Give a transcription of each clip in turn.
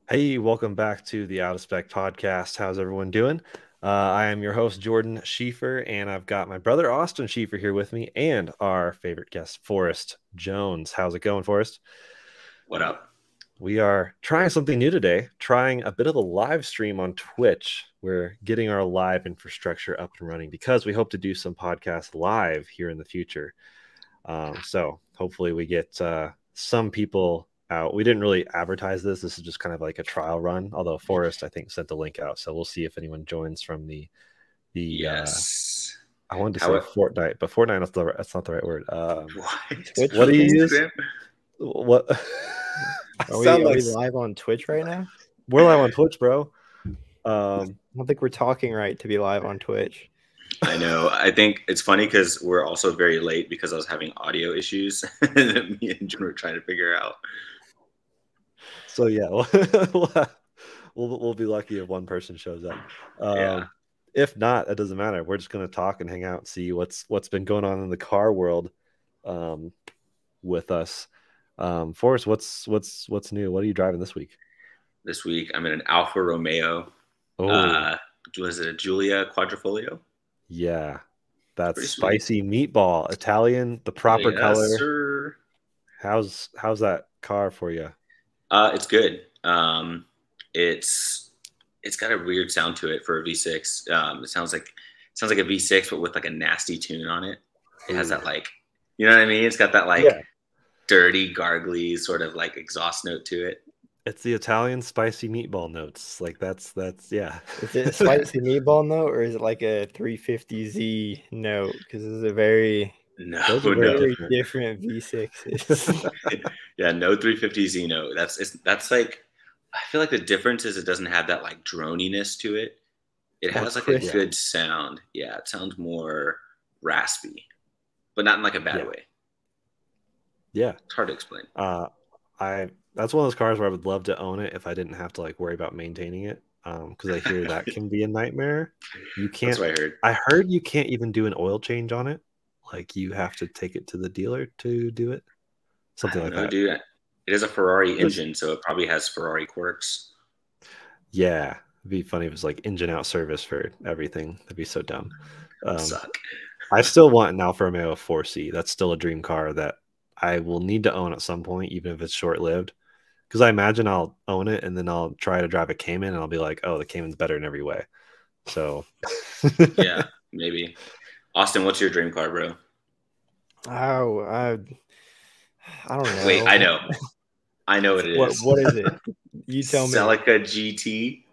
Hey, welcome back to the Out of Spec podcast. How's everyone doing? I am your host, Jordan Schieffer, and I've got my brother, Austin Schieffer, here with me, and our favorite guest, Forrest Jones. How's it going, Forrest? What up? We are trying something new today, trying a bit of a live stream on Twitch. We're getting our live infrastructure up and running because we hope to do some podcasts live here in the future. So hopefully we get some people out. We didn't really advertise this. This is just kind of like a trial run. Although Forrest, I think, sent the link out, so we'll see if anyone joins from the. Yes. I wanted to How say it, Fortnite, but Fortnite that's not the right word. what? What do you use? Instagram? What? I Are we sound are like we live on Twitch right now? we're live on Twitch, bro. I don't think we're talking right to be live on Twitch. I know. I think it's funny because we're also very late because I was having audio issues that me and June were trying to figure out. So yeah, we'll be lucky if one person shows up. Yeah. If not, it doesn't matter. We're just gonna talk and hang out and see what's been going on in the car world with us. Forrest, what's new? What are you driving this week? This week I'm in an Alfa Romeo. Oh, Was it a Giulia Quadrifoglio? yeah, that's Pretty sweet. spicy meatball, Italian, the proper Yes, color. sir. How's that car for you? It's good. It's got a weird sound to it for a V6. It sounds like a V6, but with like a nasty tune on it. It has that like, you know what I mean? It's got that like Yeah. dirty, gargly sort of like exhaust note to it. It's the Italian spicy meatball notes. Like that's yeah. Is it a spicy meatball note or is it like a 350Z note? Because it's a very Those are very different V6s. Yeah, no 350Z note. That's like, I feel like the difference is it doesn't have that like droniness to it. It More has like crisp. a good sound. Yeah, it sounds more raspy, but not in like a bad way. Yeah. It's hard to explain. That's one of those cars where I would love to own it if I didn't have to like worry about maintaining it. Because I hear that can be a nightmare. You can't. That's what I heard. I heard you can't even do an oil change on it. Like you have to take it to the dealer to do it. Something like that. Dude. It is a Ferrari engine, so it probably has Ferrari quirks. Yeah, it'd be funny if it was like engine out service for everything. That'd be so dumb. Suck. I still want an Alfa Romeo 4C. That's still a dream car that I will need to own at some point, even if it's short lived. Because I imagine I'll own it and then I'll try to drive a Cayman and I'll be like, oh, the Cayman's better in every way. So, Yeah, maybe. Austin, what's your dream car, bro? Oh, I don't know. Wait, I know. I know what it is. What is it? You tell me. Celica GT.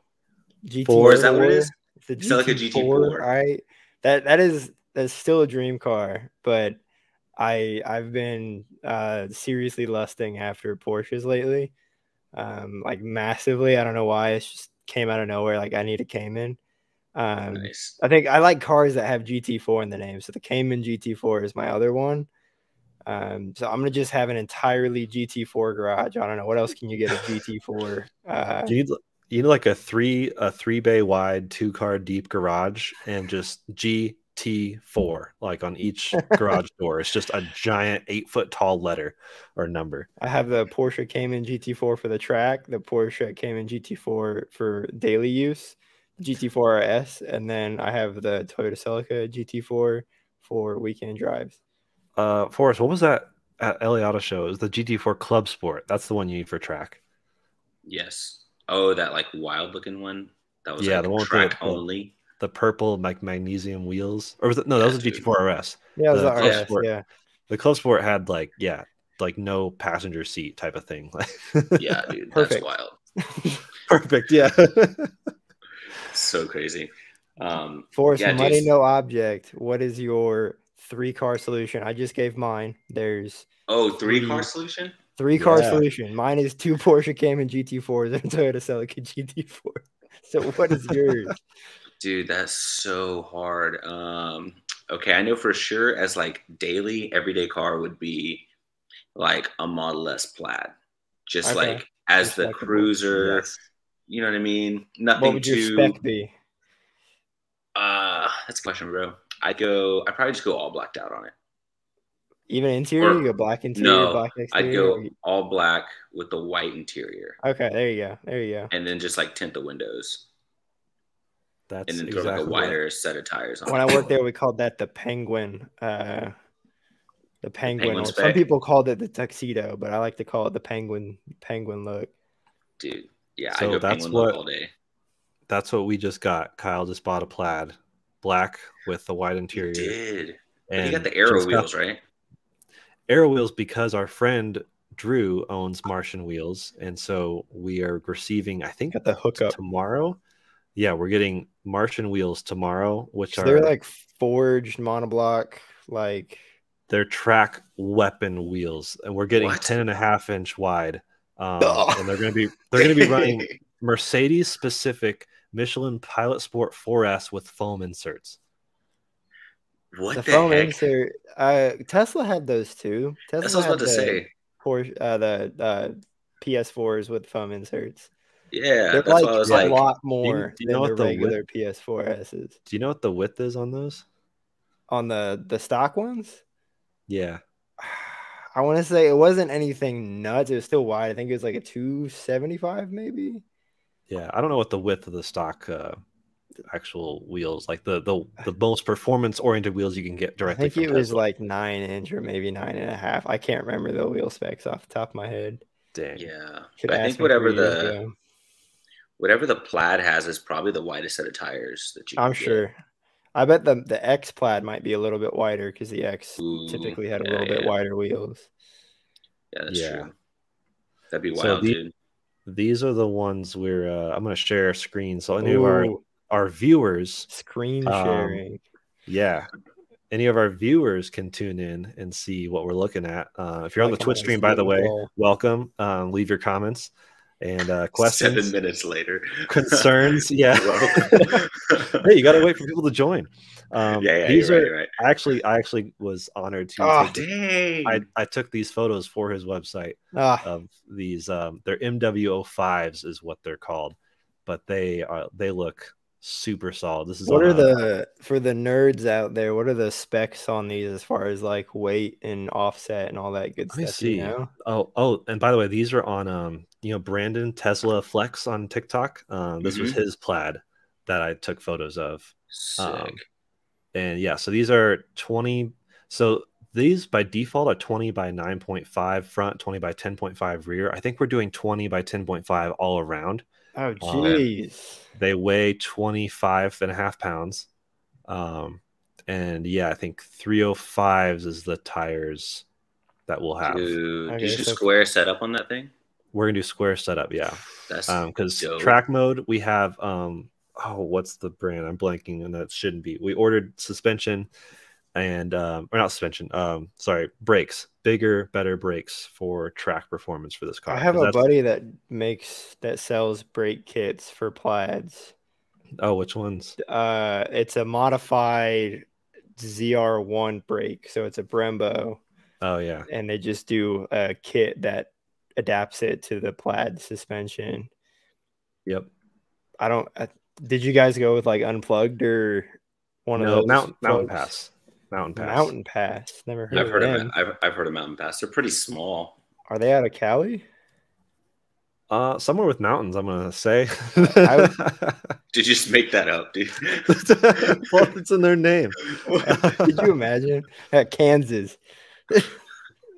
GT4, is that what it is? It's a Celica GT4. GT4. All right. That's still a dream car, but I've been seriously lusting after Porsches lately. Like massively. I don't know why. It just came out of nowhere. Like I need a Cayman. Nice. I think I like cars that have GT4 in the name. So the Cayman GT4 is my other one. So I'm gonna just have an entirely GT4 garage. I don't know what else can you get a GT4. you need like a three bay wide 2-car deep garage and just GT4 like on each garage door. It's just a giant 8-foot tall letter or number. I have the Porsche Cayman GT4 for the track, the Porsche Cayman GT4 for daily use, GT4 RS, and then I have the Toyota Celica GT4 for weekend drives. Forrest, what was that at LA Auto Show? It was the GT4 Club Sport. That's the one you need for track. Yes. Oh, that like wild looking one. That was Yeah, like the one track with only. the purple like magnesium wheels. Or was it? No, that was a GT4 RS. Yeah, it was The the Club RS, Sport, yeah. the Club Sport had like no passenger seat type of thing. Yeah, dude, Perfect. that's wild. Perfect. Yeah. So crazy. Forrest, yeah, money dude. no object. What is your 3-car solution? I just gave mine. There's Oh, 3-car solution? 3-car Yeah. solution. Mine is 2 Porsche Cayman GT4s and a Toyota Celica GT4. So what is yours? Dude, that's so hard. Okay, I know for sure as like daily, everyday car would be like a Model S Plaid. Just Okay. like as the Respectable. cruiser, Yes. you know what I mean? What Nothing would your too spec be? that's a question, bro. I'd probably just go all blacked out on it. Even interior, you go black interior, No, black I'd exterior. go all black with the white interior. Okay, there you go. There you go. And then just like tint the windows. That's And then throw like a exactly wider set of tires on. When I worked there, we called that the penguin. The penguin, or some spec? people called it the tuxedo, but I like to call it the penguin look. Dude, yeah, So I go that's penguin what look all day. that's what we just got. Kyle just bought a Plaid, black with the white You interior. did. But And you got the aero just got wheels, right? aero wheels because our friend Drew owns Martian Wheels, and so we are receiving, I think, Got the hookup. tomorrow. Yeah, we're getting Martian Wheels tomorrow, which So are they're like forged monoblock, like they're track weapon wheels, and we're getting What? 10.5-inch wide. And they're going to be running Mercedes specific Michelin Pilot Sport 4S with foam inserts. What the the foam heck? insert. Tesla had those too. That's what I was about to say. Porsche, the PS4s with foam inserts. Yeah, They're that's like why I was a like, lot more do you than know the what the regular PS4Ss. Do you know what the width is on those? On the stock ones, Yeah. I want to say it wasn't anything nuts. It was still wide. I think it was like a 275 maybe. Yeah, I don't know what the width of the stock actual wheels, like the most performance oriented wheels you can get I directly think from it was Tesla. like 9-inch or maybe 9.5. I can't remember the wheel specs off the top of my head. Dang. yeah. Should I ask think me 3 years ago. whatever the Plaid has is probably the widest set of tires that you can I'm get. sure. I bet the X Plaid might be a little bit wider because the X Ooh, typically had a yeah, little bit wider wheels. Yeah, that's Yeah. true. That'd be So wild, dude. these are the ones where I'm going to share a screen. So any of Ooh, our viewers, screen sharing. yeah, any of our viewers can tune in and see what we're looking at. If you're on the Twitch stream, by the way, welcome. Leave your comments and questions. 7 minutes later. Concerns, yeah. Hey, you got to wait for people to join. These are right. I actually was honored to. Dang! I took these photos for his website of these. They're MW05s is what they're called, but they look super solid. This is what are for the nerds out there? What are the specs on these as far as like weight and offset and all that good stuff? Let me see. You know? Oh, and by the way, these are on Brandon Tesla Flex on TikTok. This was his Plaid that I took photos of. Sick. And yeah, so these are 20. So these by default are 20 by 9.5 front, 20 by 10.5 rear. I think we're doing 20 by 10.5 all around. Oh, geez. They weigh 25.5 pounds. And yeah, I think 305s is the tires that we'll have. Dude, okay, did you square setup on that thing? We're gonna do square setup, yeah. That's because track mode we have what's the brand? I'm blanking, and that shouldn't be. We ordered suspension and or not suspension, brakes, bigger, better brakes for track performance for this car. I have a buddy that sells brake kits for Plaids. Oh, which ones? It's a modified ZR1 brake, so it's a Brembo. Oh yeah, and they just do a kit that adapts it to the Plaid suspension. Yep. Did you guys go with like unplugged or one of those? Mountain Pass. Mountain Pass. Never heard. I've heard of Mountain Pass. They're pretty small. Are they out of Cali? Somewhere with mountains, I'm gonna say. Did you just make that up, dude? Well, it's in their name. Could you imagine? Kansas.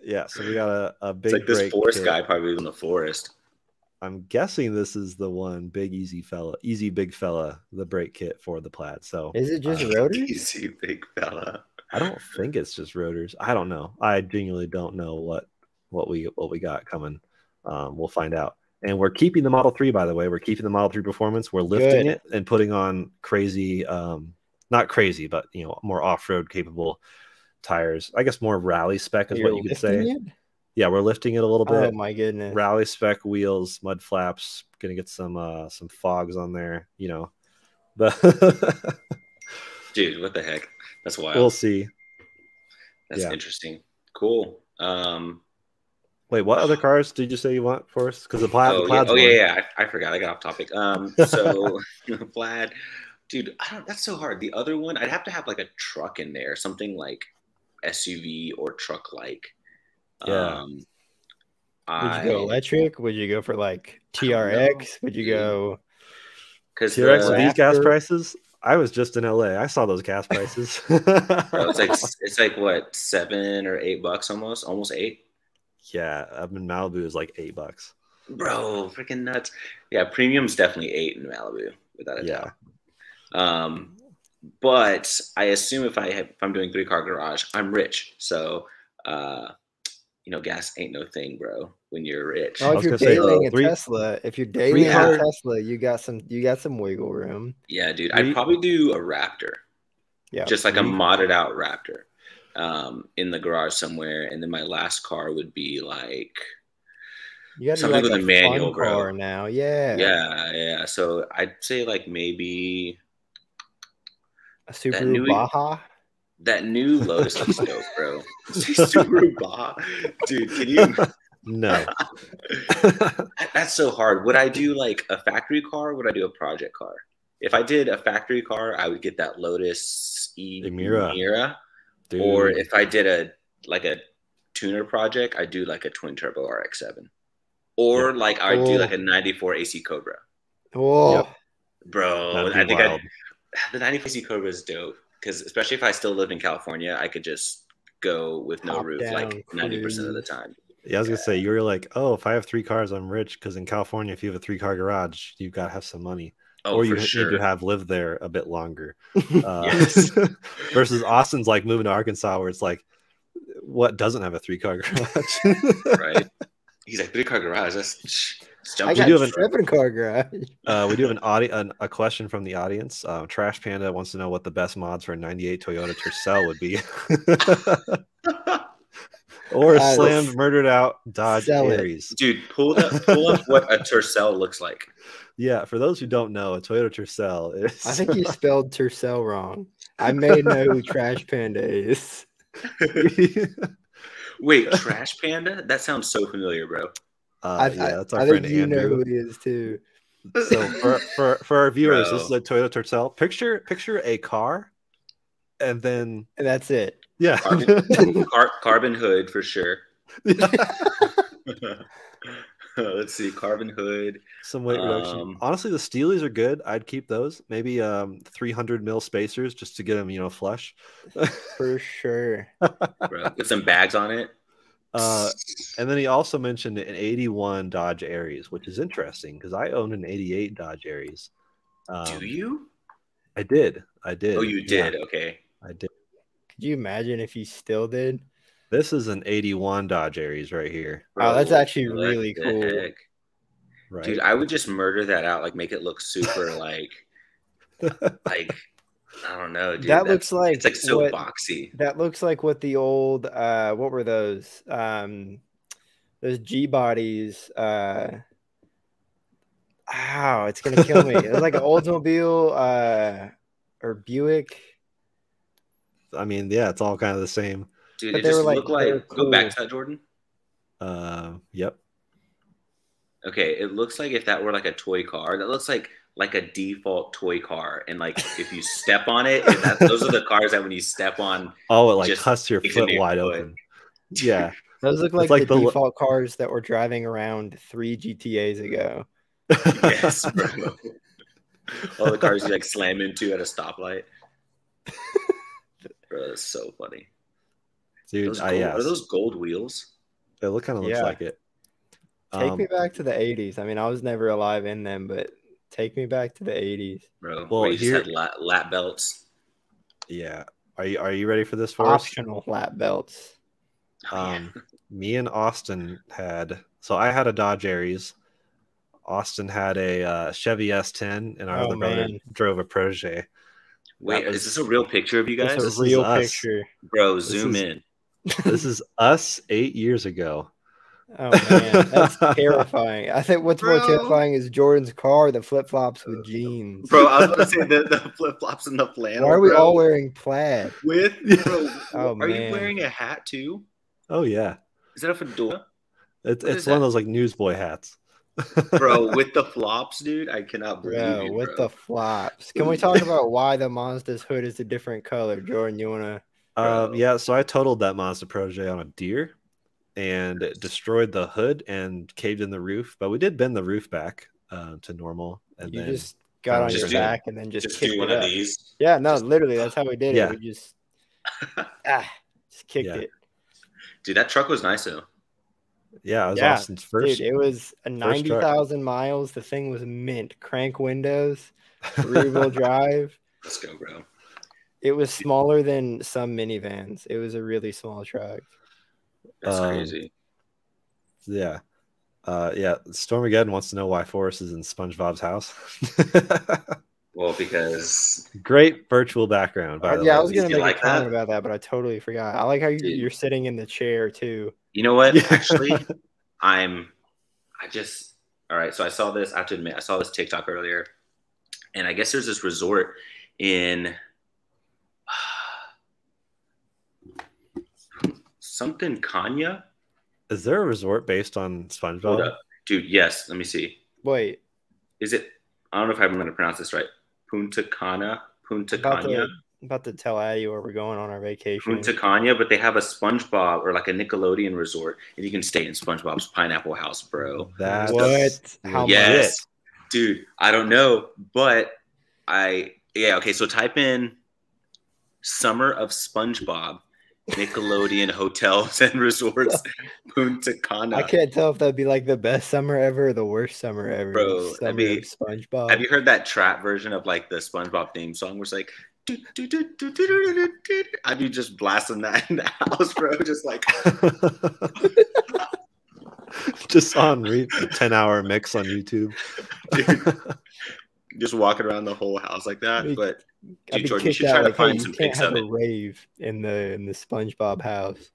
Yeah, so we got a big. It's like this Forrest guy probably was in the forest. I'm guessing this is the one big easy big fella, the brake kit for the Plaid. So is it just rotors? Easy big fella. I don't think it's just rotors. I don't know. I genuinely don't know what we got coming. We'll find out. And we're keeping the Model 3, by the way. We're keeping the Model 3 performance. We're lifting it and putting on crazy, not crazy, but more off-road capable tires. I guess more rally spec is what you could say. Yeah, we're lifting it a little bit. Oh my goodness! Rally spec wheels, mud flaps. Gonna get some fogs on there. But dude, what the heck? That's wild. We'll see. That's interesting. Cool. Wait, what other cars did you say you want for us? Because the Plaid. Yeah. I forgot. I got off topic. So Plaid, dude. That's so hard. The other one, I'd have to have like a truck in there, something like SUV or truck like. Yeah. Would you go electric? Would you go for like TRX? Would you go because TRX with these gas Raptor? prices? I was just in LA. I saw those gas prices. Bro, it's like what, $7 or $8 almost 8. Yeah, up in Malibu is like $8. Bro, freaking nuts. Yeah, premium's definitely 8 in Malibu, without a doubt. But I assume if I'm doing 3-car garage, I'm rich. So gas ain't no thing, bro, when you're rich. Oh, if you're dailying a Tesla, you got some wiggle room. Yeah, dude. I'd probably do a Raptor. Yeah. Just like a modded out Raptor. In the garage somewhere, and then my last car would be like something with a manual, bro. Now, yeah. So I'd say like maybe a Subaru Baja. That new Lotus looks dope, bro. Subaru Baja, dude. Can you? No. That's so hard. Would I do like a factory car? Or would I do a project car? If I did a factory car, I would get that Lotus Emira. Dude. Or if I did a tuner project, I'd do like a twin turbo RX-7. Or I'd do like a 94 AC Cobra. Oh, yep. Bro, I think the 94 AC Cobra is dope, because especially if I still lived in California, I could just go with no roof like 90% of the time. Yeah, I was gonna say, you were like, oh, if I have 3 cars, I'm rich, because in California, if you have a 3-car garage, you've got to have some money. Or you need to have lived there a bit longer. Yes. Versus Austin's like moving to Arkansas, where it's like, what doesn't have a 3-car garage? Right. He's like, 3-car garage. I got a 7-car garage. We do have a question from the audience. Trash Panda wants to know what the best mods for a 98 Toyota Tercel would be. Or a slammed, murdered out Dodge Aries. Dude, pull up what a Tercel looks like. Yeah, for those who don't know, a Toyota Tercel is... I think you spelled Tercel wrong. I may know who Trash Panda is. Wait, Trash Panda? That sounds so familiar, bro. That's our friend Andrew. Know who he is too. So for our viewers, this is a Toyota Tercel. Picture a car, and that's it. Yeah, carbon hood for sure. Let's see, carbon hood. Some weight reduction. Honestly, the Steelies are good. I'd keep those. Maybe 300 mil spacers just to get them, flush. For sure. Bro, with some bags on it. And then he also mentioned an 81 Dodge Aries, which is interesting because I owned an 88 Dodge Aries. Do you? I did. Oh, you did? Yeah. Okay. I did. Could you imagine if you still did? This is an 81 Dodge Aries right here. Bro, that's actually really cool. Right. Dude, I would just murder that out, like make it look super like I don't know, dude. That looks like it's like so boxy. That looks like what the old what were those G bodies it's gonna kill me. It was like an Oldsmobile or Buick. I mean, yeah, it's all kind of the same. Dude, but it just looked like cool. Go back to that, Jordan. Yep. Okay, it looks like if that were like a toy car, that looks like a default toy car, and like if you step on it, those are the cars that when you step on, it like cuts your foot wide open. Yeah, those look like the default cars that were driving around 3 GTAs ago. Yes, bro. All the cars you like slam into at a stoplight. Bro, that's so funny. Dude, are those gold wheels? It kind of looks like it. Take me back to the 80s. I mean, I was never alive in them, but take me back to the 80s. Bro, well, you just had lap belts. Yeah. Are you ready for this, Forrest? Optional lap belts. Me and Austin I had a Dodge Aries. Austin had a Chevy S10, and our other brother drove a Protege. Wait, is this a real picture of you guys? This is a real picture. Bro, zoom in. This is us 8 years ago. Oh man, that's terrifying. I think what's more terrifying is Jordan's car that flip flops with jeans. Bro, I was gonna say the flip flops and the flannel. Why are we all wearing plaid? Are you wearing a hat too? Oh yeah. Is that a fedora? It's one of those like newsboy hats. Bro, with the flops, dude, I cannot believe the flops. Can we talk about why the Mazda's hood is a different color? Jordan, you wanna Yeah, so I totaled that Mazda Protege on a deer and it destroyed the hood and caved in the roof, but we did bend the roof back to normal. And you then just got on your back and then just kicked it up. Yeah, no, literally, that's how we did it. We just just kicked it. Dude, that truck was nice though. Yeah, it was Austin's first. Dude, it was 90,000 miles. The thing was mint. Crank windows, rear-wheel drive. Let's go, bro. It was smaller than some minivans. It was a really small truck. That's crazy. Yeah. Yeah. Stormageddon wants to know why Forrest is in SpongeBob's house. Well, because great virtual background. By the way. I was gonna make a comment about that, but I totally forgot. I like how you're sitting in the chair too. You know what? Actually, all right. So I saw this. I have to admit, I saw this TikTok earlier, and I guess there's this resort in something Kanya. Is there a resort based on SpongeBob? Hold up. Dude, yes. Let me see. Wait. Is it? I don't know if I'm going to pronounce this right. Punta Cana. I'm about to tell Addie where we're going on our vacation. Punta Cana, but they have a SpongeBob or like a Nickelodeon resort, and you can stay in SpongeBob's Pineapple House, bro. That's what? How much? Dude, I don't know, but okay, so type in Summer of SpongeBob, Nickelodeon hotels and resorts, Punta Cana. I can't tell if that'd be like the best summer ever or the worst summer ever. Bro, summer of SpongeBob. Have you heard that trap version of like the SpongeBob theme song where it's like I'd be just blasting that in the house, bro. Just like just on 10-hour mix on YouTube. Dude, just walking around the whole house like that. But dude, Jordan, you should try to find some pics of it. A rave in the SpongeBob house.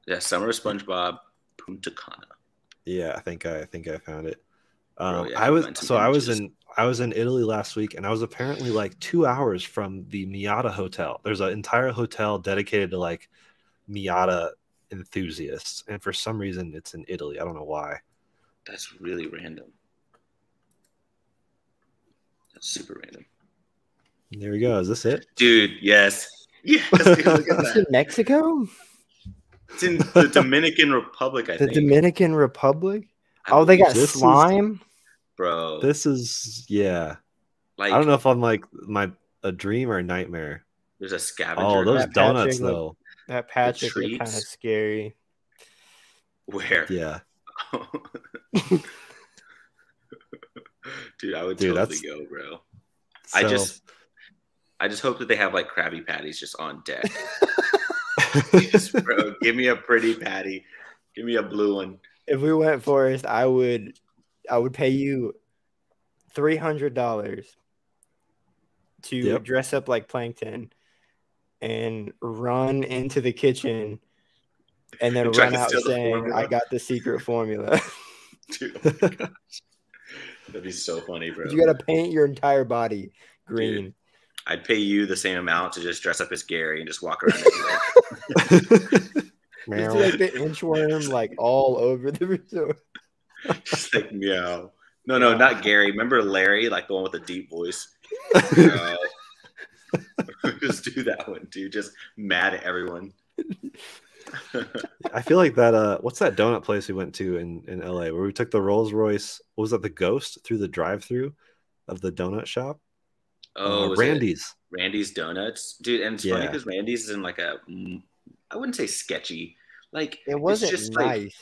Yeah, Summer of SpongeBob, Punta Cana. Yeah, I think I found it. Bro, yeah, I was in Italy last week, and I was apparently like 2 hours from the Miata hotel. There's an entire hotel dedicated to like Miata enthusiasts, and for some reason, it's in Italy. I don't know why. That's really random. That's super random. There we go. Is this it, dude? Yes. Yes. Dude, look at that. In Mexico? It's in the Dominican Republic. I think. The Dominican Republic. Oh, they got slime. Bro, this is like I don't know if I'm like a dream or a nightmare. There's a scavenger. Oh, those donuts though. That Patrick is kind of scary. Where? Yeah. Dude, I would totally go, bro. So... I just hope that they have like Krabby Patties just on deck. Just, bro, give me a pretty patty. Give me a blue one. If we went Forrest, I would pay you $300 to dress up like Plankton and run into the kitchen and then run out saying, "I got the secret formula." Dude, oh my gosh. That'd be so funny, bro. You got to paint your entire body green. Dude, I'd pay you the same amount to just dress up as Gary and just walk around. Just like the inchworm, like all over the resort. Just like meow. No, not Gary. Remember Larry, like the one with the deep voice? Just do that one, dude. Just mad at everyone. I feel like that. What's that donut place we went to in LA where we took the Rolls Royce? What was that? The Ghost through the drive-through of the donut shop. Oh, Randy's. Randy's Donuts, dude. And it's funny because Randy's is in like I wouldn't say sketchy. Like it wasn't just nice.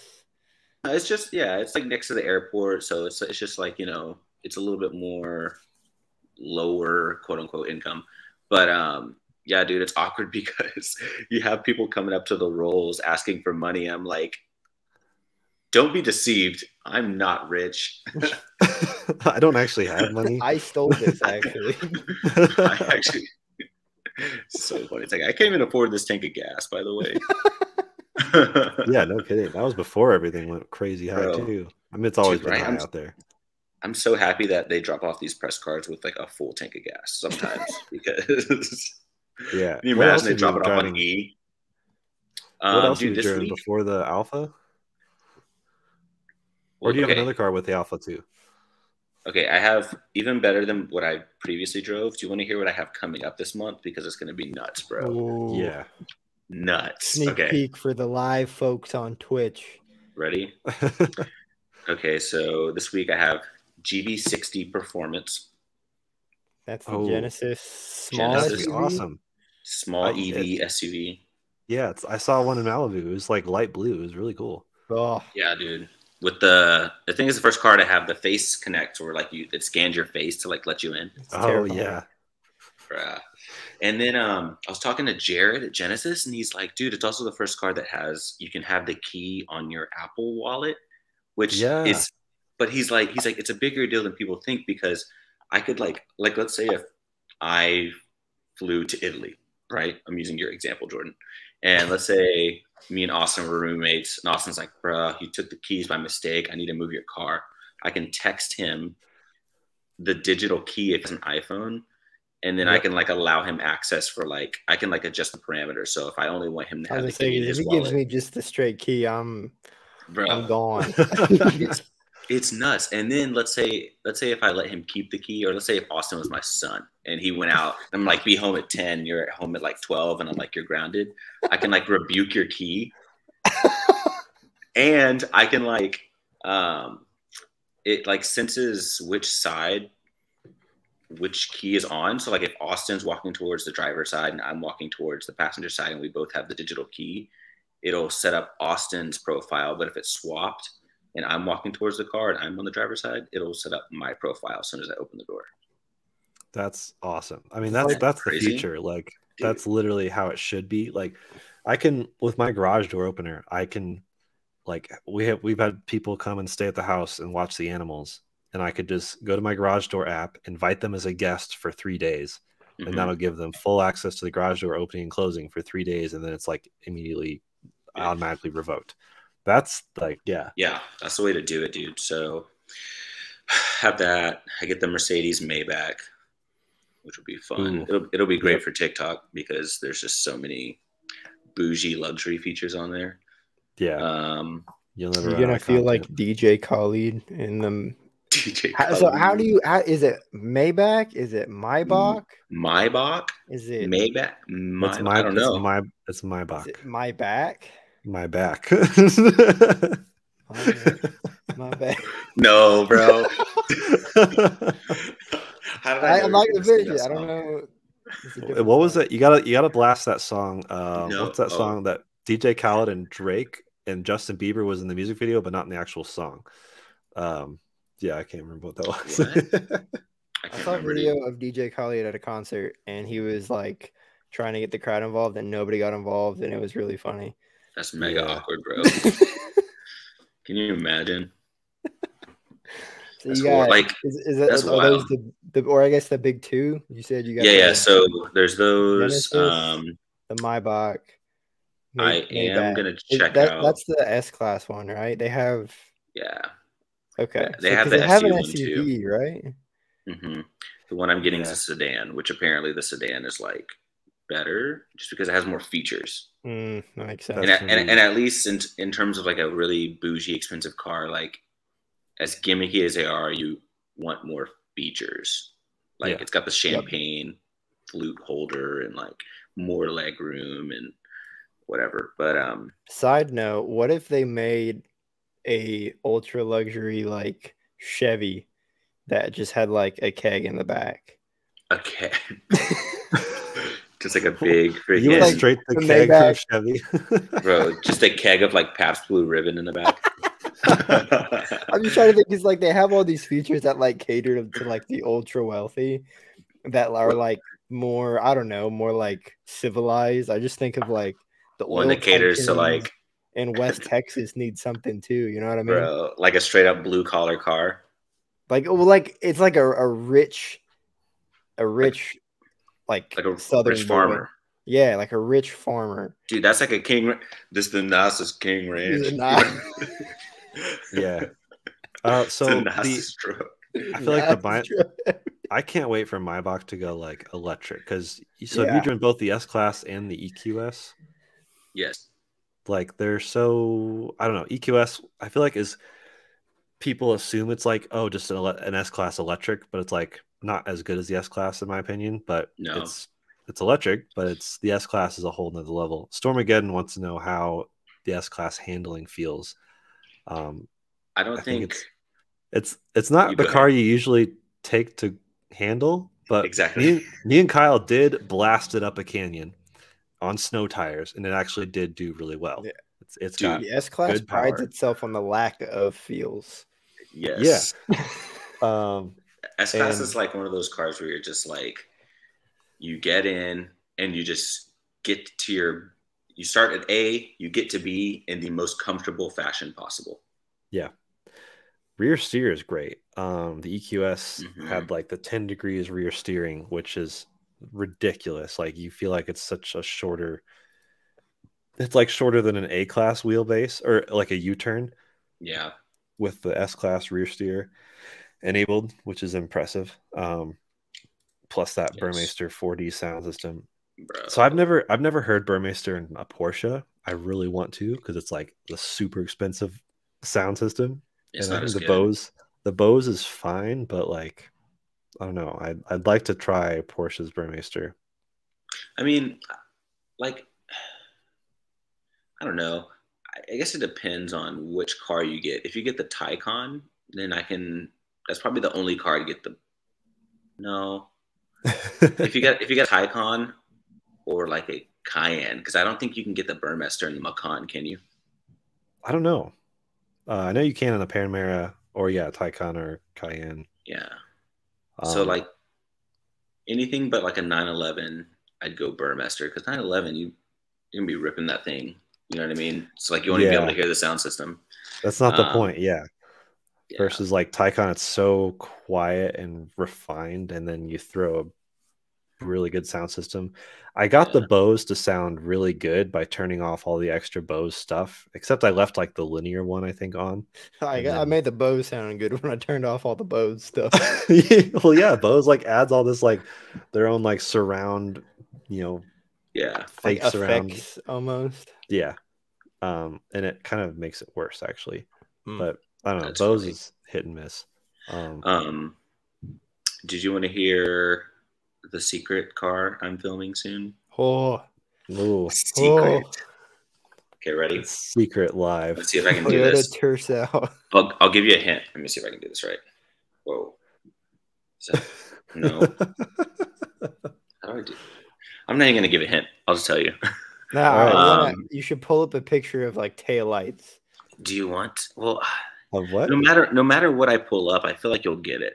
Like, it's just it's like next to the airport, so it's just like it's a little bit more lower quote unquote income, but yeah, dude, it's awkward because you have people coming up to the rolls asking for money. I'm like, don't be deceived. I'm not rich. I don't actually have money. I stole this actually. So funny. It's like I can't even afford this tank of gas, by the way. Yeah, no kidding. That was before everything went crazy high too. I mean, it's always been high out there. I'm so happy that they drop off these press cards with like a full tank of gas sometimes because can you imagine they drop it off on E. What else you driven before the Alpha? Or do you have another car with the Alpha too? Okay, I have even better than what I previously drove. Do you want to hear what I have coming up this month? Because it's going to be nuts, bro. Ooh. Yeah. Nuts. Sneak peek for the live folks on Twitch. Ready? Okay, so this week I have GV60 Performance. That's the Genesis small Genesis. SUV. Awesome. Small EV SUV. Yeah, I saw one in Malibu. It was like light blue. It was really cool. Oh. Yeah, dude. With the thing is the first car to have the face connect, where like it scans your face to like let you in. It's terrifying. Yeah. And then I was talking to Jared at Genesis, and he's like, dude, it's also the first car that you can have the key on your Apple Wallet, which is, but he's like, it's a bigger deal than people think, because I could like let's say if I flew to Italy, right? I'm using your example, Jordan. And let's say me and Austin were roommates, and Austin's like, bruh, you took the keys by mistake. I need to move your car. I can text him the digital key if it's an iPhone, and then I can like allow him access for like, I can like adjust the parameters. So if I only want him to have the key in his wallet, if he gives me just the straight key, I'm gone. It's nuts. And then let's say if I let him keep the key, or let's say if Austin was my son and he went out, I'm like, be home at 10, you're at home at like 12, and I'm like, you're grounded. I can like rebuke your key. And I can like, it like senses which key is on. So like if Austin's walking towards the driver's side and I'm walking towards the passenger side, and we both have the digital key, it'll set up Austin's profile. But if it's swapped and I'm walking towards the car and I'm on the driver's side, it'll set up my profile as soon as I open the door. That's awesome. I mean, that's the future. Like, dude, that's literally how it should be. Like, I can, with my garage door opener, I can, like, we've had people come and stay at the house and watch the animals, and I could just go to my garage door app, invite them as a guest for 3 days, and that'll give them full access to the garage door opening and closing for 3 days, and then it's like immediately automatically revoked. That's like, yeah, that's the way to do it, dude. So have that. I get the Mercedes Maybach, which will be fun. It'll be great for TikTok, because there's just so many bougie luxury features on there. Yeah. You're gonna feel like DJ Khaled in them. DJ Khaled. So how do you? Is it Maybach? Is it Maybach? Maybach? Is it Maybach? I don't know. It's Maybach. Is it my back? My back. My back. No, bro. I'm not gonna finish it. I don't know. What was it? You gotta blast that song. What's that song that DJ Khaled and Drake and Justin Bieber was in the music video, but not in the actual song? Yeah, I can't remember what that was. What? I saw a video of DJ Khaled at a concert, and he was like trying to get the crowd involved, and nobody got involved, and it was really funny. That's mega awkward, bro. Can you imagine? So you got, like, is those or I guess the big two? You said you got So there's those. Genesis, the Maybach. I am gonna check out. That's the S-Class one, right? They have. Yeah. Okay. They have the SUV one too, right? Mm-hmm. The one I'm getting is a sedan, which apparently the sedan is like better just because it has more features. Makes sense. And at least in terms of like a really bougie, expensive car, like as gimmicky as they are, you want more features. Like it's got the champagne flute holder and like more leg room and whatever. But side note, what if they made a ultra luxury like Chevy that just had like a keg in the back? A keg. Just like a big you went straight the keg from Chevy. Bro, just a keg of like Pabst Blue Ribbon in the back. I'm just trying to think, because like they have all these features that like cater to like the ultra wealthy that are like more, I don't know, more like civilized. I just think of like the one that caters to like in West Texas needs something too, you know what I mean? Bro, like a straight up blue collar car. Like, well, like it's like a rich like a southern rich farmer. Yeah, like a rich farmer. Dude, that's like a king. This is the nicest King Ranch. Yeah. So I feel like I can't wait for Maybach to go like electric, because have you driven both the S-Class and the EQS? Yes. Like they're so, I don't know, EQS I feel like people assume it's like, oh, just an S-Class electric, but it's like not as good as the S-Class in my opinion. But No. it's electric, but it's the S-Class is a whole nother level. Stormageddon wants to know how the S-Class handling feels. I don't think it's not the car you usually take to handle, but exactly. me and Kyle did blast it up a canyon on snow tires, and it actually did do really well. Yeah. It's got the S-Class good power. prides itself on the lack of feels. Yes. Yeah. S-Class is like one of those cars where you're just like, you get in and you just get to you start at A, you get to B in the most comfortable fashion possible. Yeah. Rear steer is great. The EQS had like the 10 degrees rear steering, which is ridiculous. Like you feel like it's such a shorter, it's like shorter than an A-Class wheelbase or like a U-turn. Yeah. With the S-Class rear steer enabled, which is impressive. Plus that Burmeister 4D sound system. Bro. So I've never heard Burmeister in a Porsche. I really want to because it's like the super expensive sound system. It's and not as the good. the Bose is fine, but like I don't know. I'd like to try Porsche's Burmeister. I mean, like I don't know. I guess it depends on which car you get. If you get the Taycan, then that's probably the only car to get the. No. if you get Taycan or like a Cayenne, because I don't think you can get the Burmeister in the Macan, can you? I don't know. I know you can in a Panamera or Taycan or Cayenne. Yeah. So like anything but like a 911, I'd go Burmeister because 911 you're gonna be ripping that thing. You know what I mean? It's like you won't even be able to hear the sound system. That's not the point. Yeah. Versus like Taycan, it's so quiet and refined, and then you throw a really good sound system. I got the Bose to sound really good by turning off all the extra Bose stuff, except I left like the linear one, I think, on. I made the Bose sound good when I turned off all the Bose stuff. Well, yeah, Bose like adds all this like their own like surround, fake like surround effects almost. Yeah. And it kind of makes it worse actually. But I don't know. That's Bose funny. is hit and miss. Did you want to hear the secret car I'm filming soon? Secret. Okay, ready? Secret live. Let's see if I can do this. Tercel. I'll give you a hint. Let me see if I can do this right. Whoa. No. How do I do? I'm not even gonna give a hint. I'll just tell you. No, you should pull up a picture of like taillights. Do you want? Well, of what? No matter what I pull up, I feel like you'll get it.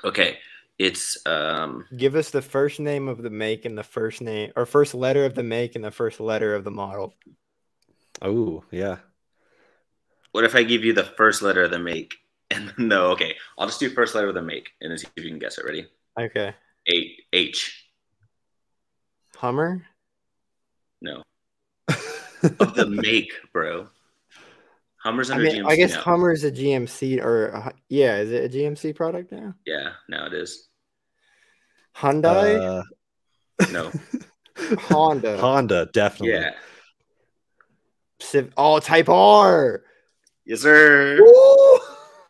Okay, it's give us the first name of the make and the first name or first letter of the make and the first letter of the model. Oh, yeah. What if I give you the first letter of the make? And no, okay. I'll just do first letter of the make and then see if you can guess it. Ready? Okay. H. Hummer? No. Of the make, bro. Hummer's under GMC. I guess now. Hummer is a GMC or is it a GMC product now? Yeah, now it is. Hyundai? No. Honda, definitely. Yeah. Type R. Yes, sir. Woo!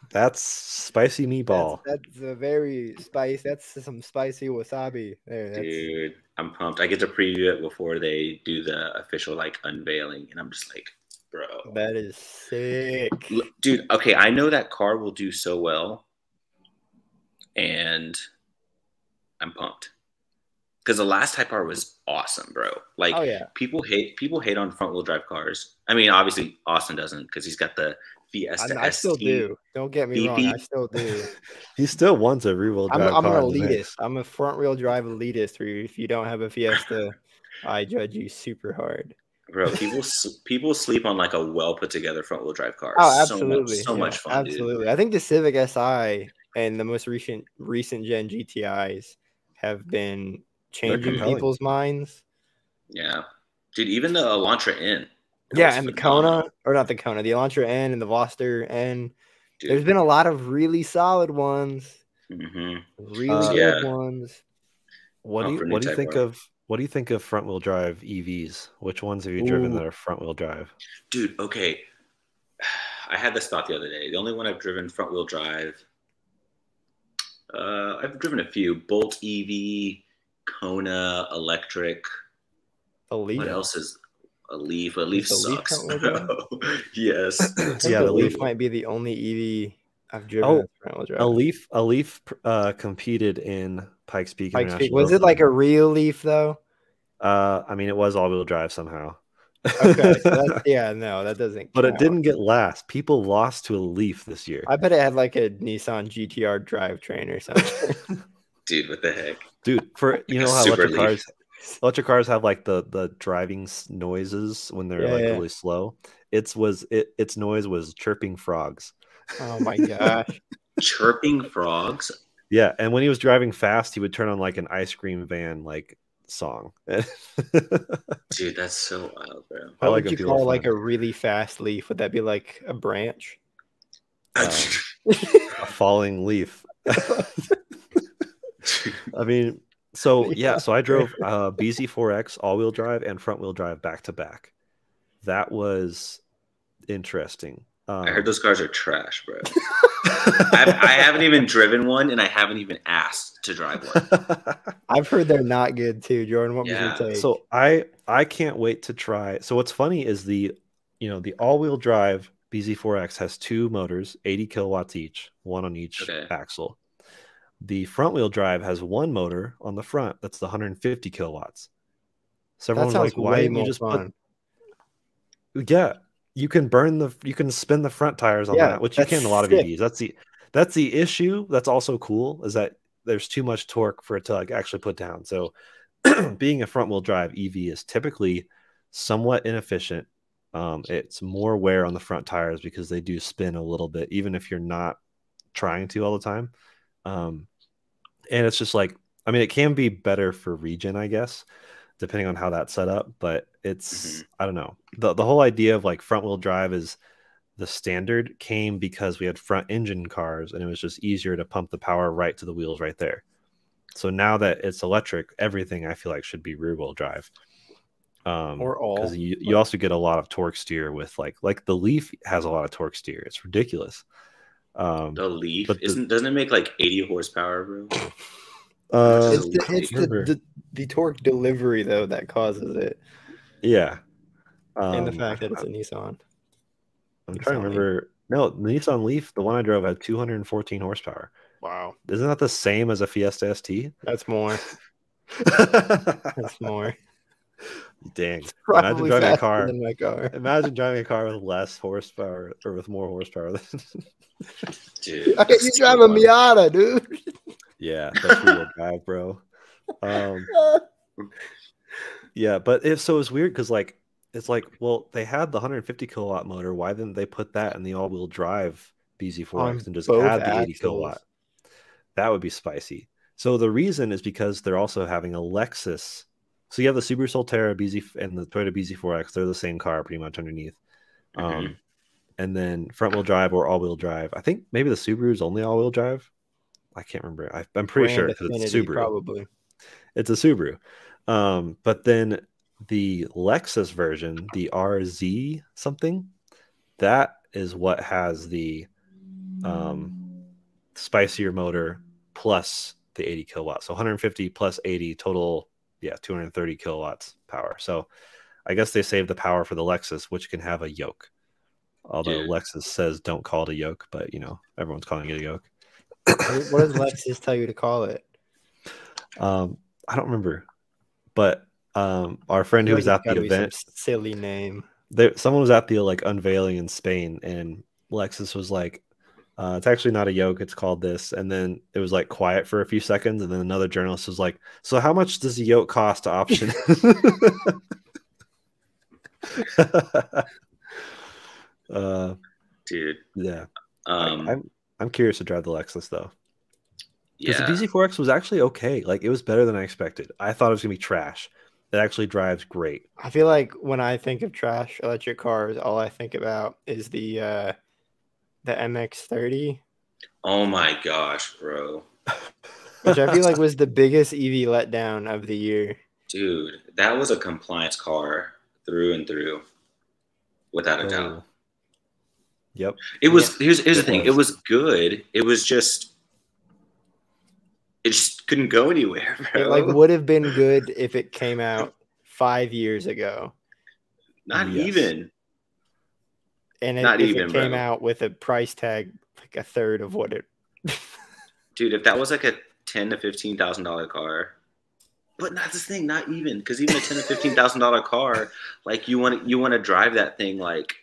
That's spicy meatball. That's a very spicy. That's some spicy wasabi there. Dude, I'm pumped. I get to preview it before they do the official like unveiling, and I'm just like, bro, that is sick, dude. Okay, I know that car will do so well, and I'm pumped because the last Type R was awesome, bro. Like, people hate on front wheel drive cars. I mean, obviously Austin doesn't because he's got the Fiesta. I still do. Don't get me wrong. I still do. He still wants a rear wheel drive. I'm an elitist. I'm a front wheel drive elitist. Where if you don't have a Fiesta, I judge you super hard. Bro, people sleep on like a well put together front wheel drive car. Oh, absolutely. So much fun. Absolutely. Dude. I think the Civic Si and the most recent gen GTIs have been changing people's minds. Yeah, dude. Even the Elantra N. Yeah, and the Kona, or not the Kona, the Elantra N and the Veloster N. Dude. There's been a lot of really solid ones. Really good ones. What do you think of? What do you think of front wheel drive EVs? Which ones have you driven that are front wheel drive? Dude, okay. I had this thought the other day. The only one I've driven front wheel drive. I've driven a few. Bolt EV, Kona electric. A Leaf. What else is a Leaf? A Leaf sucks. Yes. Yeah, the Leaf might be the only EV I've driven. A Leaf competed in Pikes Peak. Pikes Peak. Was it like a real Leaf though? I mean, it was all-wheel drive somehow. Okay, so that doesn't. But count. It didn't get last. People lost to a Leaf this year. I bet it had like a Nissan GTR drivetrain or something. Dude, what the heck? Dude, for you know how electric cars have like the driving noises when they're really slow. Its noise was chirping frogs. Oh my gosh. Chirping frogs? Yeah, and when he was driving fast, he would turn on like an ice cream van like song. Dude, that's so wild, bro. What would you call like a really fast Leaf? Would that be like a branch? A falling leaf. I mean, so I drove BZ4X all-wheel drive and front-wheel drive back-to-back. That was interesting. I heard those cars are trash, bro. I haven't even driven one, and I haven't even asked to drive one. I've heard they're not good too, Jordan. What was your take? So I can't wait to try. So what's funny is the all-wheel drive BZ4X has two motors, 80 kilowatts each, one on each axle. The front-wheel drive has one motor on the front that's the 150 kilowatts. So everyone's like, why didn't you just put? Yeah, you can spin the front tires on that, which you can in a lot of EVs. That's the issue. That's also cool is that there's too much torque for it to like actually put down. So being a front-wheel drive EV is typically somewhat inefficient. It's more wear on the front tires because they do spin a little bit, even if you're not trying to all the time. And it's just like, I mean, it can be better for regen, I guess, depending on how that's set up. But it's, I don't know. The whole idea of like front wheel drive is the standard came because we had front engine cars and it was just easier to pump the power right to the wheels right there. So now that it's electric, everything I feel like should be rear wheel drive. Or all. Because you also get a lot of torque steer with like the Leaf has a lot of torque steer. It's ridiculous. The Leaf doesn't it make like 80 horsepower, bro? It's the torque delivery though that causes it. Yeah, and the fact that it's a Nissan. I'm trying to remember. No, the Nissan Leaf, the one I drove, had 214 horsepower. Wow, isn't that the same as a Fiesta ST? That's more. That's more. Dang. Imagine driving a car. Imagine driving a car with less horsepower or with more horsepower. Dude, you drive a Miata, dude. Yeah, that's real drive, bro. Yeah, but it's weird because it's like, well, they had the 150 kilowatt motor. Why didn't they put that in the all-wheel drive BZ4X and just add the 80 kilowatt? That would be spicy. So the reason is because they're also having a Lexus. So you have the Subaru Solterra BZ and the Toyota BZ4X. They're the same car pretty much underneath. And then front-wheel drive or all-wheel drive. I think maybe the Subaru is only all-wheel drive. I can't remember. I'm pretty sure because it's a Subaru. Probably. It's a Subaru. But then the Lexus version, the RZ something, that is what has the spicier motor plus the 80 kilowatts. So 150 plus 80 total, 230 kilowatts power. So I guess they saved the power for the Lexus, which can have a yoke. Although Lexus says don't call it a yoke, but everyone's calling it a yoke. What does Lexus tell you to call it? I don't remember, but our friend who was at the event, silly name. Someone was at the unveiling in Spain, and Lexus was like, "It's actually not a yoke; it's called this." And then it was quiet for a few seconds, and then another journalist was like, "So how much does the yoke cost to option?" Dude, yeah. I'm curious to drive the Lexus though. Because Yeah. the BZ4X was actually okay. It was better than I expected. I thought it was gonna be trash. It actually drives great. I feel like when I think of trash electric cars, all I think about is the MX-30. Oh my gosh, bro. Which I feel like was the biggest EV letdown of the year. Dude, that was a compliance car through and through, without a doubt. Yep. It was. Here's the thing. It was good. It just couldn't go anywhere, bro. It like would have been good if it came out 5 years ago. Not even. And if it came out with a price tag like a third of what it. Dude, if that was like a $10,000 to $15,000 car, but that's the thing, not even, because even a $10,000 to $15,000 car, like you want to drive that thing, like,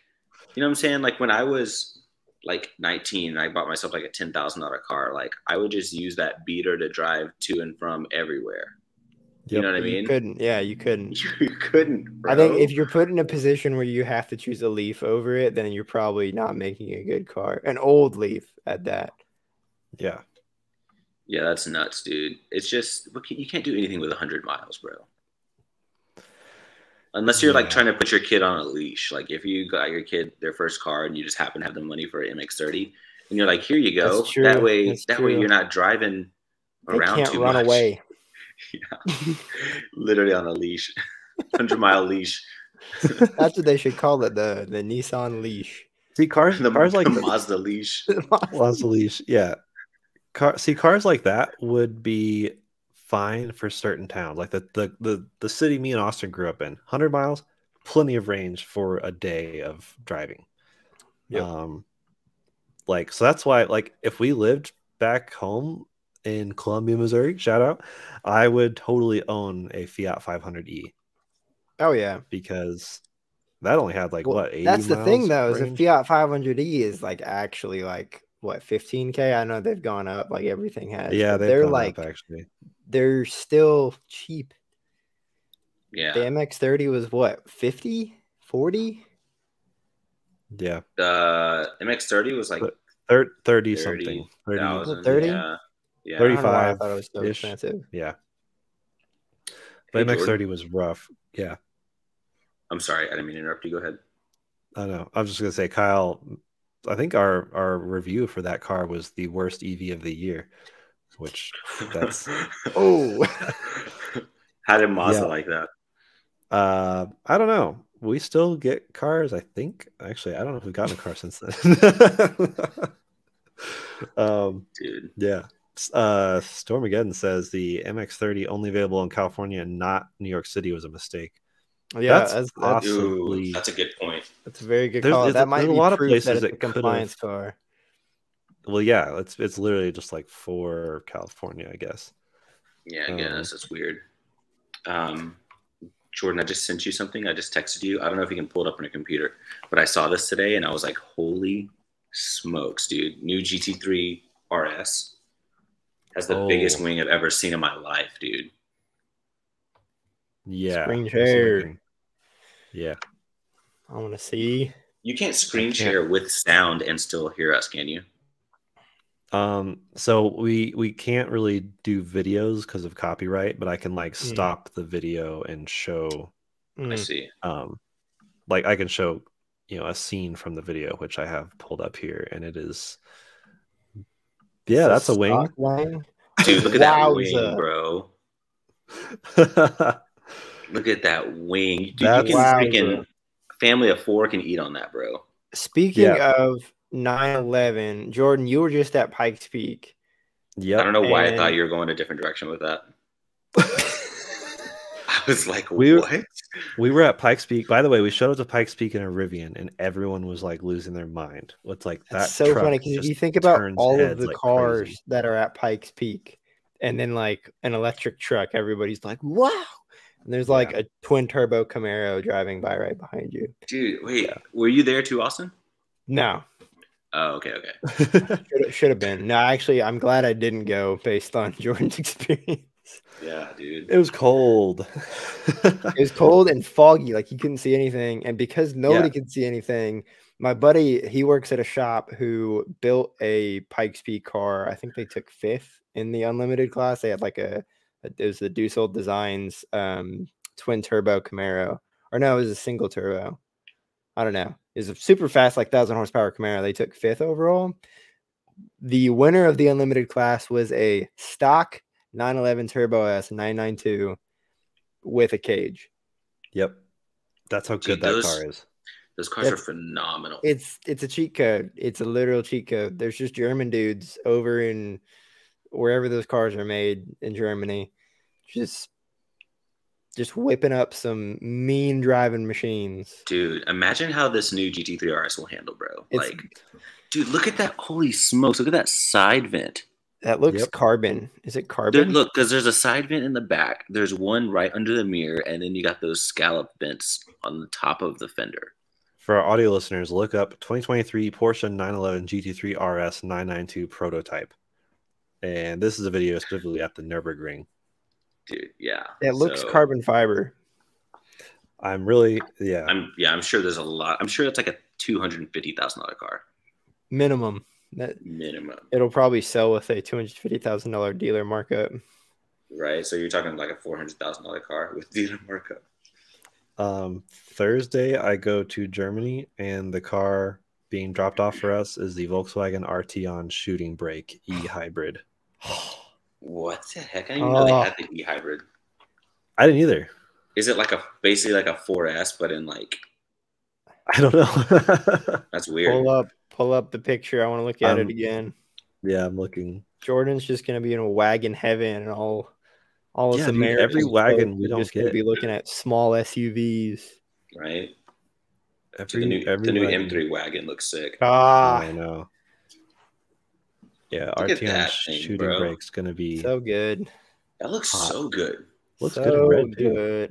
you know what I'm saying? Like when I was like 19, and I bought myself like a $10,000 car. Like I would just use that beater to drive to and from everywhere. Yep. You know what I mean? You couldn't. Yeah, you couldn't. You couldn't, bro. I think if you're put in a position where you have to choose a Leaf over it, then you're probably not making a good car. An old Leaf at that. Yeah. Yeah, that's nuts, dude. It's just you can't do anything with 100 miles, bro. Unless you're like trying to put your kid on a leash. Like if you got your kid their first car and you just happen to have the money for an MX-30, and you're like, here you go. That way you're not driving around too much. Can't run away. Yeah, literally on a leash, 100-mile leash. That's what they should call it, the Nissan leash. See, cars like the Mazda leash. Mazda leash, yeah. Cars like that would be fine for certain towns, like the city me and Austin grew up in. 100 miles, plenty of range for a day of driving. Yep. Like so that's why, like, if we lived back home in Columbia, Missouri, shout out, I would totally own a Fiat 500e. Oh yeah, because that only had like what 80 that's the miles thing though, range? is the Fiat 500e is like actually like what 15K. I know they've gone up, like everything has. Yeah, they're like up, actually. They're still cheap. Yeah, the MX-30 was what 50, 40. Yeah, the MX-30 was like 30 something. 30. Yeah, 35. I thought it was so expensive. Yeah, but hey, MX-30 Jordan. was rough. Yeah, I'm sorry, I didn't mean to interrupt you. Go ahead. I know. I was just gonna say, Kyle, I think our review for that car was the worst EV of the year, which that's how did Mazda like that? I don't know. We still get cars, I think. Actually, I don't know if we've gotten a car since then. Dude. Yeah. Stormageddon says the MX-30 only available in California and not New York City was a mistake. Yeah, that's a good point. That's a very good call. That might be a lot of places that it's a compliance car. Well, yeah, it's literally just like for California, I guess. Yeah, I guess it's weird. Jordan, I just sent you something. I just texted you. I don't know if you can pull it up on your computer, but I saw this today and I was like, holy smokes, dude. New GT3 RS has the biggest wing I've ever seen in my life, dude. Yeah. Screen share. Yeah. I want to see. You can't screen share with sound and still hear us, can you? So we can't really do videos because of copyright, but I can like stop the video and show. I see. Like I can show, a scene from the video, which I have pulled up here, and it is. Yeah, that's a wing. Dude, look at that wing, bro. Look at that wing. Dude, you can freaking family of 4 can eat on that, bro. Speaking of 911, Jordan, you were just at Pikes Peak. Yeah, I don't know why I thought you were going a different direction with that. I was like, what? We were at Pikes Peak. By the way, we showed up to Pikes Peak in a Rivian, and everyone was like losing their mind. What's like that? That's so funny because if you think about all of the cars that are at Pikes Peak, and then like an electric truck, everybody's like, wow. And there's like a twin turbo Camaro driving by right behind you. Dude, wait, were you there too, Austin? No. Oh, okay. Should have been. No, actually, I'm glad I didn't go based on Jordan's experience. Yeah, dude. It was cold. It was cold and foggy. Like you couldn't see anything. And because nobody could see anything, my buddy, he works at a shop who built a Pikes Peak car. I think they took 5th in the unlimited class. They had like it was the Dussault Designs twin turbo Camaro. Or no, it was a single turbo. I don't know. It was a super fast, like 1,000 horsepower Camaro. They took 5th overall. The winner of the unlimited class was a stock 911 Turbo S 992 with a cage. Yep. That's how good that car is. Those cars are phenomenal. It's a cheat code. It's a literal cheat code. There's just German dudes over in wherever those cars are made in Germany, just whipping up some mean driving machines. Dude, imagine how this new GT3 RS will handle, bro. Dude, look at that. Holy smokes. Look at that side vent. That looks carbon. Is it carbon? Look, because there's a side vent in the back. There's one right under the mirror, and then you got those scallop vents on the top of the fender. For our audio listeners, look up 2023 Porsche 911 GT3 RS 992 prototype. And this is a video specifically at the Nürburgring. Dude, yeah. It looks carbon fiber. I'm really, I'm sure there's a lot. I'm sure it's like a $250,000 car. Minimum. Minimum. It'll probably sell with a $250,000 dealer markup. Right. So you're talking like a $400,000 car with dealer markup. Thursday, I go to Germany, and the car being dropped off for us is the Volkswagen Arteon Shooting Brake e-hybrid. What the heck? I didn't even know they had the e-hybrid. I didn't either. Is it like basically like a 4S, but in like... I don't know. That's weird. Pull up the picture. I want to look at it again. Yeah, I'm looking. Jordan's just going to be in a wagon heaven, and all us Americans. Every wagon we don't just going to be looking at small SUVs. Right. The new M3 wagon looks sick. I know. Yeah, Arteon Shooting Brake's going to be so good. That looks so good. Looks good in red too.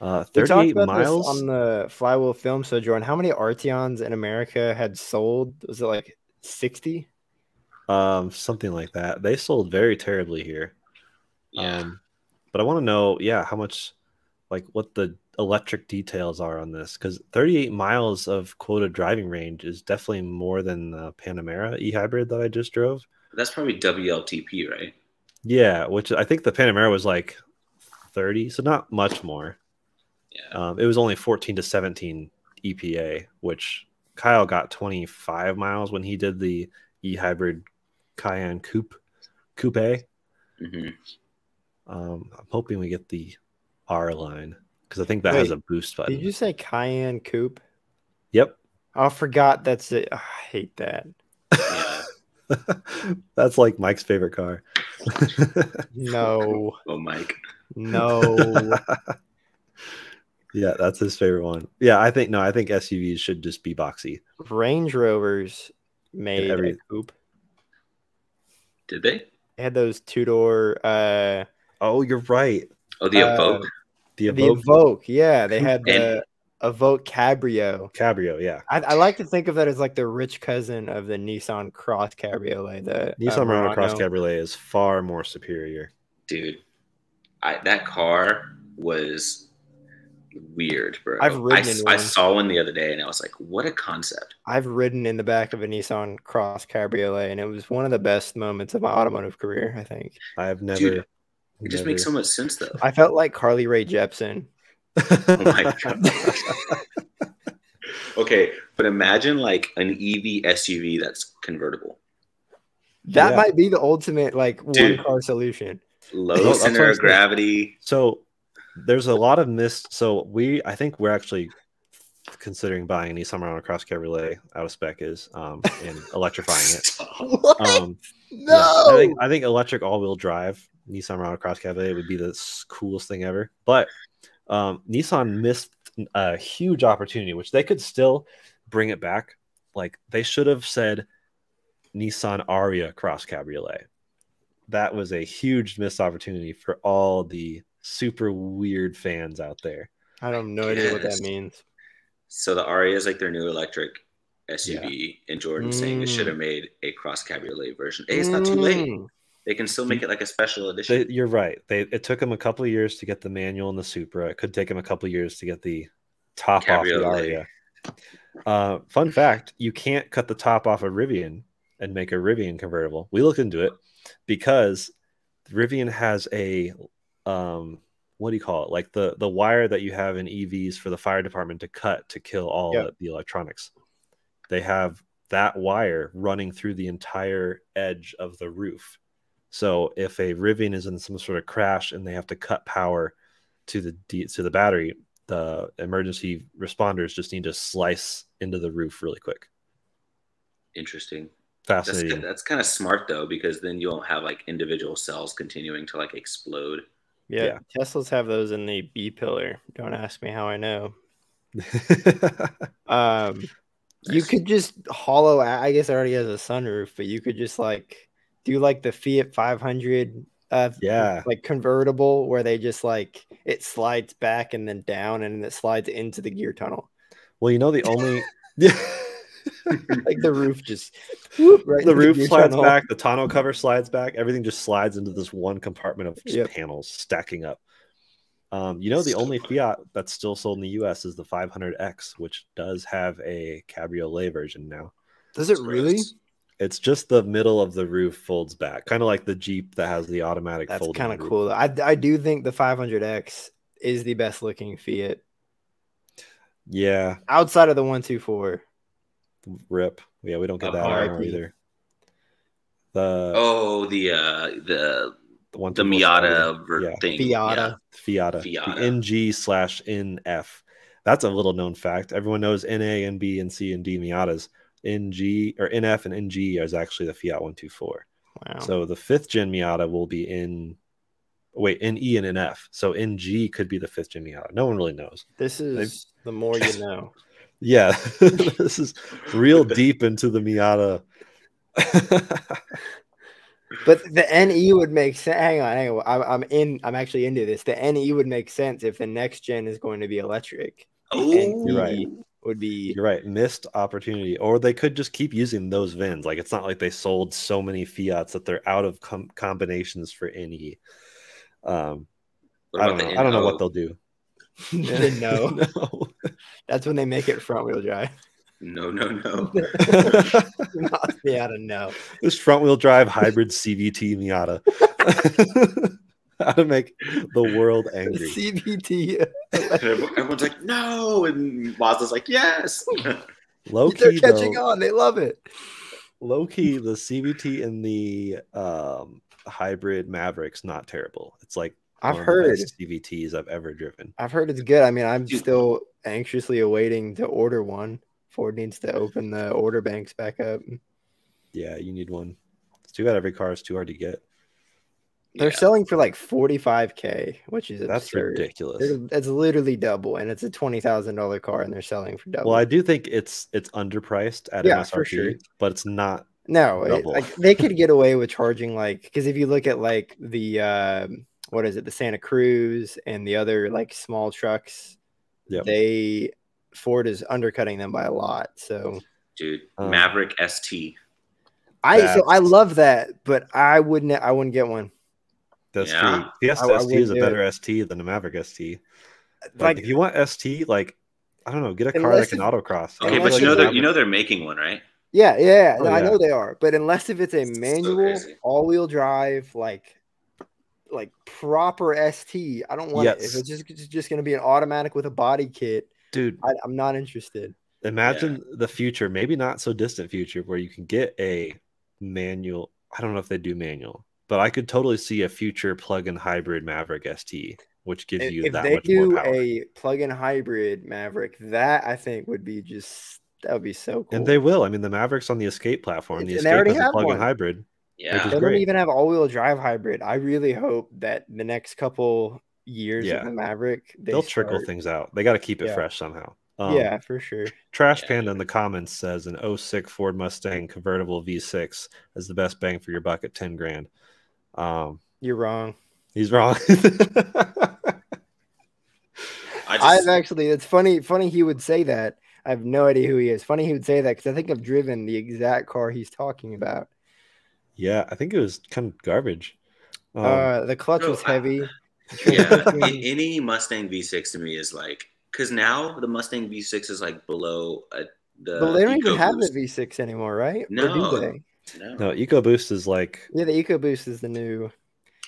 38 miles on the Flywheel film. So, Jordan, how many Arteons in America had sold? Was it like 60? Something like that. They sold very terribly here. Yeah. But I want to know, how much, like, what the electric details are on this, because 38 miles of quoted driving range is definitely more than the Panamera e-hybrid that I just drove. That's probably WLTP, right? Yeah, which I think the Panamera was like 30, so not much more. Yeah. It was only 14 to 17 EPA, which Kyle got 25 miles when he did the e-hybrid Cayenne Coupe. Mm-hmm. I'm hoping we get the R line, because I think that has a boost button. Did you say Cayenne Coupe? Yep. I forgot that's it. Oh, I hate that. Yeah. That's like Mike's favorite car. No. Oh, Mike. No. Yeah, that's his favorite one. Yeah, I think SUVs should just be boxy. Range Rovers made a coupe. Did they? They had those two-door. Oh, you're right. Oh, the Evoque. The Evoque. Yeah, they had the Evoque Cabrio. Yeah. I like to think of that as like the rich cousin of the Nissan Cross Cabriolet. The Nissan Murano Cross Cabriolet is far more superior. Dude, that car was weird, bro. I've ridden in one. I saw one the other day, and I was like, what a concept. I've ridden in the back of a Nissan Cross Cabriolet, and it was one of the best moments of my automotive career, I think. I've never. Dude, it just makes so much sense, though. I felt like Carly Rae Jepsen. Oh my God. Okay, but imagine like an EV SUV that's convertible. That might be the ultimate like one-car solution. Low center of gravity. So there's a lot of missed. So I think we're actually considering buying a Nissan Murano Cross Cabriolet. Out of Spec is and electrifying it. No, yeah, I think electric all-wheel drive Nissan Murano Cross Cabriolet would be the coolest thing ever. But Nissan missed a huge opportunity, which they could still bring it back. Like they should have said Nissan Aria Cross Cabriolet. That was a huge missed opportunity for all the super weird fans out there. I have no idea what that means. So the Aria is like their new electric SUV, and Jordan's saying they should have made a Cross Cabriolet version. Hey, it's not too late. They can still make it like a special edition. You're right. It took them a couple of years to get the manual and the Supra. It could take them a couple of years to get the top Cabriolet. off the Aria. Fun fact, you can't cut the top off a Rivian and make a Rivian convertible. We looked into it because Rivian has a what do you call it? Like the wire that you have in EVs for the fire department to cut to kill all the electronics. They have that wire running through the entire edge of the roof. So if a Rivian is in some sort of crash and they have to cut power to the battery, the emergency responders just need to slice into the roof really quick. Interesting. Fascinating. That's kind of smart though, because then you won't have like individual cells continuing to like explode. Yeah, Teslas have those in the B pillar. Don't ask me how I know. You could just hollow out. I guess it already has a sunroof, but you could just like do like the Fiat 500 like convertible where they just like it slides back and then down and it slides into the gear tunnel. Well, you know, the only like the roof just right the roof slides back, the tonneau cover slides back, everything just slides into this one compartment of just panels stacking up. You know, the only Fiat that's still sold in the US is the 500X, which does have a cabriolet version now. Does it really? It's just the middle of the roof folds back, kind of like the Jeep that has the automatic folding. That's kind of cool. I do think the 500X is the best looking Fiat. Yeah. Outside of the 124. Rip. Yeah, we don't get that anymore either. The Miata thing. Fiata. The NG/NF. That's a little known fact. Everyone knows NA, NB, and C and D Miatas. NG or NF and NG is actually the Fiat 124. Wow. So the 5th gen Miata will be NE and NF. So NG could be the 5th gen Miata. No one really knows. This is the more you know. Yeah, this is real deep into the Miata. But the NE would make sense. Hang on. I'm actually into this. The NE would make sense if the next gen is going to be electric. Oh, you're right. You're right. Missed opportunity. Or they could just keep using those VINs. Like, it's not like they sold so many Fiats that they're out of combinations for NE. I don't know what they'll do. No. That's when they make it front wheel drive. No. Not Miata, no. This front wheel drive hybrid CVT Miata. How to make the world angry. CVT. Everyone's like, no, and Mazda's like, yes. Low key, they're catching on. They love it. Low key, the CVT and the hybrid Mavericks not terrible. It's like I've heard CVTs I've ever driven. I've heard it's good. I mean, I'm still anxiously awaiting to order one. Ford needs to open the order banks back up. Yeah, you need one. It's too bad every car is too hard to get. They're selling for like $45K, which is that's absurd. Ridiculous. It's literally double, and it's a $20,000 car, and they're selling for double. Well, I do think it's underpriced at MSRP, for sure, but it's not. No, they could get away with charging because if you look at like the what is it, the Santa Cruz and the other like small trucks, Ford is undercutting them by a lot. So, dude, Maverick ST. I love that, but I wouldn't get one. That's true. Fiesta ST is a better ST than a Maverick ST. Like if you want ST, like I don't know, get a car that can autocross. Okay, but you know they're making one, right? Yeah. No, I know they are, but unless if it's a manual all-wheel drive, like proper ST, I don't want it. If it's just going to be an automatic with a body kit, dude, I'm not interested. Imagine the future, maybe not so distant future, where you can get a manual. I don't know if they do manual, but I could totally see a future plug-in hybrid Maverick ST, which gives you that much more power. If they do a plug-in hybrid Maverick, that I think would be that would be so cool. And they will. I mean, the Maverick's on the Escape platform. The Escape has a plug-in hybrid. Yeah, they don't even have all-wheel drive hybrid. I really hope that the next couple years of the Maverick, they'll trickle things out. They got to keep it fresh somehow. Yeah, for sure. Trash Panda in the comments says an 06 Ford Mustang convertible V6 is the best bang for your buck at 10 grand. You're wrong. He's wrong. It's funny he would say that. I have no idea who he is. Funny he would say that because I think I've driven the exact car he's talking about. Yeah, I think it was kind of garbage. The clutch was heavy. Any Mustang V6 to me is like, because now the Mustang V6 is like below but they don't even have the V6 anymore, right? No, or do they? No, Ecoboost is like the Ecoboost is the new.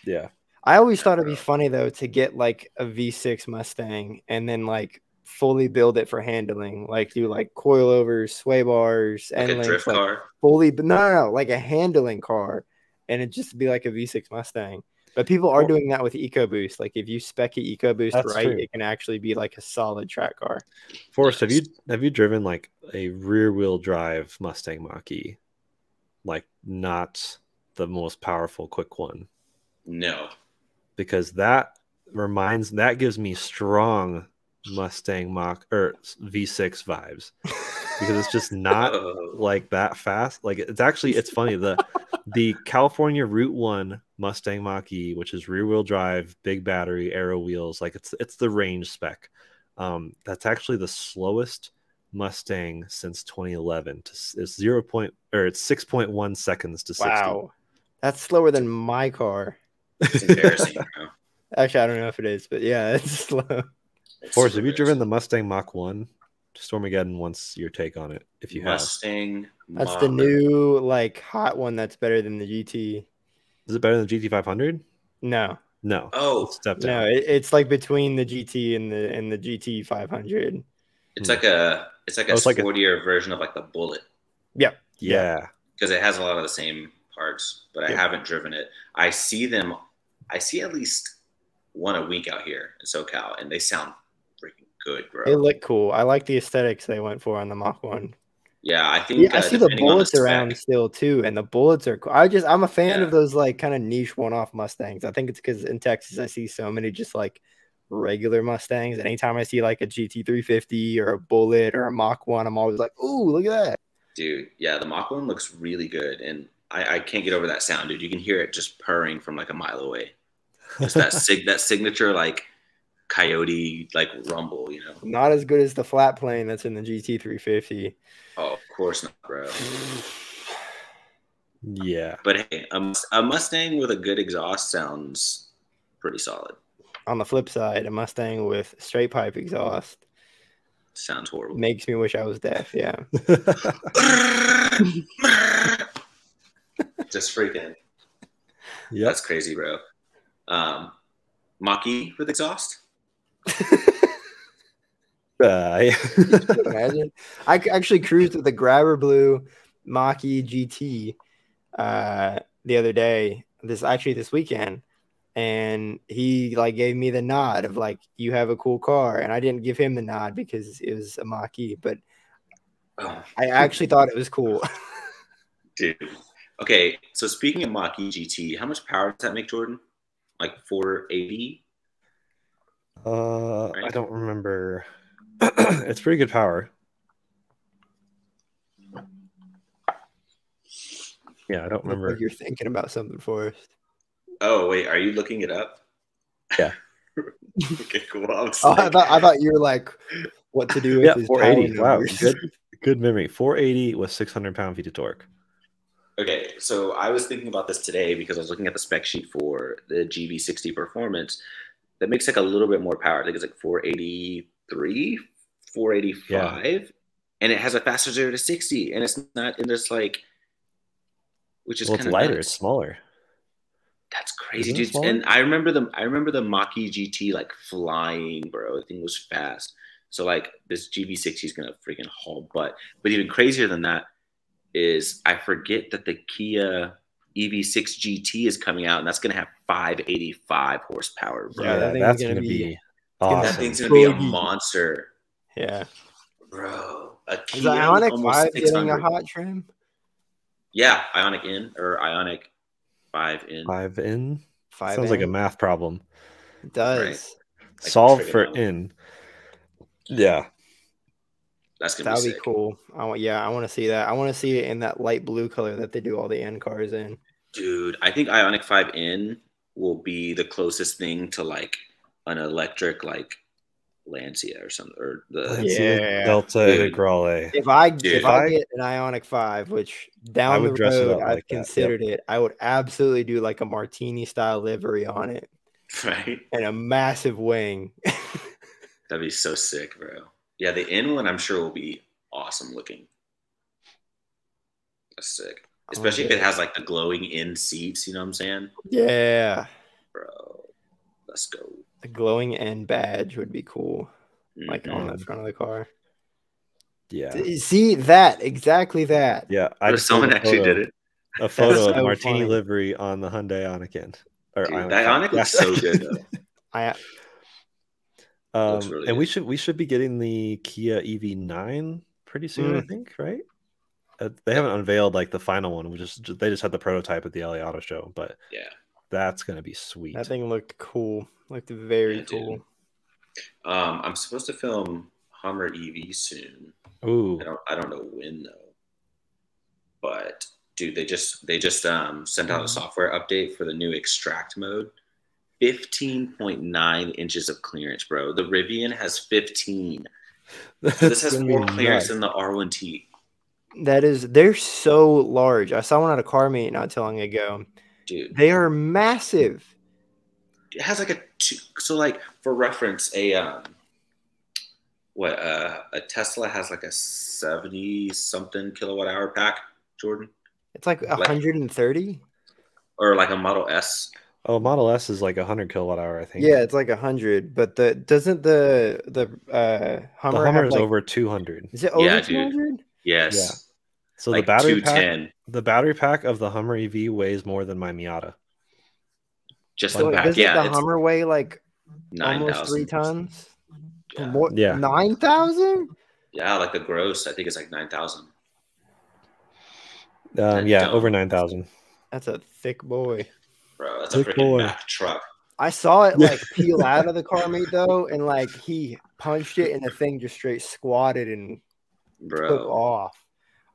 Yeah, I always thought it'd be funny though to get like a V6 Mustang and then like fully build it for handling, like do like coilovers, sway bars, like and a drift car. Fully, but no, like a handling car, and it just be like a V6 Mustang. But people are doing that with Ecoboost. Like if you spec an Ecoboost right, true. it can actually be like a solid track car. Forrest, have you driven like a rear wheel drive Mustang Mach-E? Like not the most powerful quick one? No. Because that gives me strong Mustang Mach or V6 vibes. Because it's just not like that fast. Like it's funny. The California Route 1 Mustang Mach-E, which is rear wheel drive, big battery, aero wheels, like it's the range spec. That's actually the slowest Mustang since 2011. It's 6.1 seconds to 60. Wow, that's slower than my car. It's embarrassing, bro. Actually, I don't know if it is, but yeah, it's slow. Forrest, have you driven the Mustang Mach 1? Stormageddon wants your take on it if you Mustang. That's the new like hot one that's better than the GT. Is it better than the GT500? No. Oh, step down. No, it's like between the GT and the GT500. It's like a sportier version of like the Bullet. Yep. Yeah. Because it has a lot of the same parts, but I haven't driven it. I see at least one a week out here in SoCal, and they sound freaking good, bro. They look cool. I like the aesthetics they went for on the Mach 1. Yeah, I think I see the Bullets around still too, and the Bullets are cool. I'm a fan of those like kind of niche one-off Mustangs. I think it's because in Texas I see so many just like regular Mustangs. Anytime I see like a GT350 or a Bullet or a Mach 1, I'm always like, ooh, look at that. Dude, yeah, the Mach 1 looks really good, and I can't get over that sound, dude. You can hear it just purring from like a mile away. Just that signature like coyote like rumble, you know. Not as good as the flat plane that's in the GT350. Oh, of course not, bro. Yeah. But hey, a Mustang with a good exhaust sounds pretty solid. On the flip side, a Mustang with straight pipe exhaust sounds horrible. Makes me wish I was deaf, yeah. Just freaking. Yeah. That's crazy, bro. Mach-E with exhaust? Imagine. I actually cruised with a Grabber Blue Mach-E GT the other day, this weekend, and he like gave me the nod of like, you have a cool car, and I didn't give him the nod because it was a Mach-E, but I actually thought it was cool. Dude. Okay, so speaking of Mach-E GT, how much power does that make, Jordan? Like 480? Right? I don't remember. It's pretty good power. Yeah, I don't remember. Like you're thinking about something, Forrest. Oh, wait, are you looking it up? Yeah. Okay, cool. I thought you were like, what to do with 480. Wow, good memory. 480 with 600 pound-feet of torque. Okay, so I was thinking about this today because I was looking at the spec sheet for the GV60 Performance. That makes like a little bit more power. I think it's like 483, 485, and it has a faster 0 to 60, and it's not in this like, which is it's lighter. It's smaller. That's crazy, dude. And I remember the Mach-E GT like flying, bro. The thing was fast. So like this GV60 is gonna freaking haul butt. But even crazier than that is I forget that the Kia EV6 GT is coming out, and that's gonna have 585 horsepower, bro. Yeah, that's gonna be awesome. That thing's gonna be a monster. Yeah, bro. Is the Ionic 5 getting a hot trim? Yeah, Ionic in or Ionic 5 in. 5 in. Sounds like a math problem. It does. Right. Like solve for in. Yeah. That'd be cool. I want to see that. I want to see it in that light blue color that they do all the N cars in. Dude, I think Ionic 5N will be the closest thing to like an electric like Lancia or something, or the Delta Integrale. If I get an Ionic 5, which down the road I've considered it, I would absolutely do like a martini style livery on it, right? And a massive wing. That'd be so sick, bro. Yeah, the N one I'm sure will be awesome looking. That's sick. Especially if it has like the glowing in seats, you know what I'm saying? Yeah. Bro, let's go. The glowing end badge would be cool. Like on the front of the car. Yeah. See that? Exactly that. Yeah. Someone actually did it. A photo of martini livery on the Hyundai Ionic end. Or dude, the Ionic looks so good though. Really and good. we should be getting the Kia EV9 pretty soon, I think, right? They haven't unveiled like the final one. They just had the prototype at the LA Auto Show, but yeah, that's gonna be sweet. That thing looked cool. Looked very cool. Dude. I'm supposed to film Hummer EV soon. Ooh, I don't know when though. But dude, they just sent out a software update for the new extract mode. 15.9 inches of clearance, bro. The Rivian has 15. This has more clearance than the R1T. They're so large. I saw one at a car meet not too long ago. Dude, they are massive. It has like so like for reference, a Tesla has like a 70 something kilowatt hour pack, Jordan. It's like 130, or like a Model S. Oh, Model S is like 100 kilowatt hour, I think. Yeah, it's like 100, but doesn't the Hummer have is like, over 200? Is it over 200? Yes. Yeah. So like the battery pack of the Hummer EV weighs more than my Miata. Just the back. Doesn't the Hummer weigh like 9,000. Almost 3 tons? Yeah. More, 9,000? Yeah, like the gross, I think it's like 9,000. Yeah, over 9,000. That's a thick boy. Bro, that's a freaking Mack truck. I saw it like peel out of the car meet though, and like he punched it, and the thing just straight squatted and took off.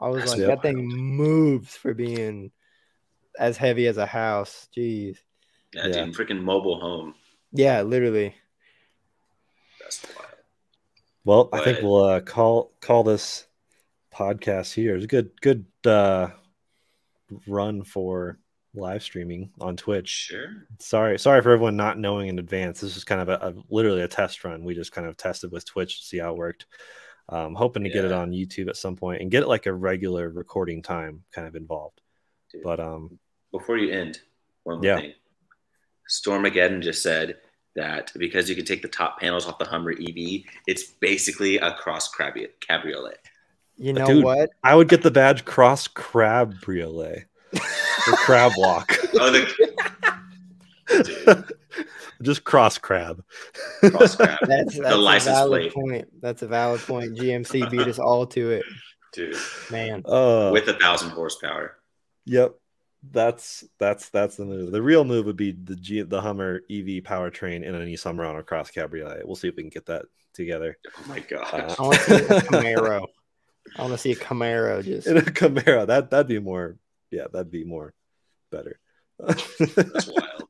I was like, that thing moves for being as heavy as a house. Jeez. Yeah, dude, freaking mobile home. Yeah, literally. That's wild. Well, I think we'll call this podcast here. It's a good run for live streaming on Twitch. Sure. Sorry for everyone not knowing in advance. This is kind of literally a test run. We just kind of tested with Twitch to see how it worked. Hoping to get it on YouTube at some point and get it like a regular recording time kind of involved. Dude, but before you end, one more thing. Stormageddon just said that because you can take the top panels off the Hummer EV, it's basically a cross cabriolet. You know what? I would get the badge cross cabriolet. The crab walk. Just cross crab. That's the license plate. That's a valid point. GMC beat us all to it, dude. Man, with 1,000 horsepower. Yep, that's the move. The real move would be the Hummer EV powertrain in a Nissan Murano Cross Cabriolet. We'll see if we can get that together. Oh my god! I want to see a Camaro. I want to see a Camaro just in a Camaro. That'd be more. Yeah, that'd be more better. That's wild.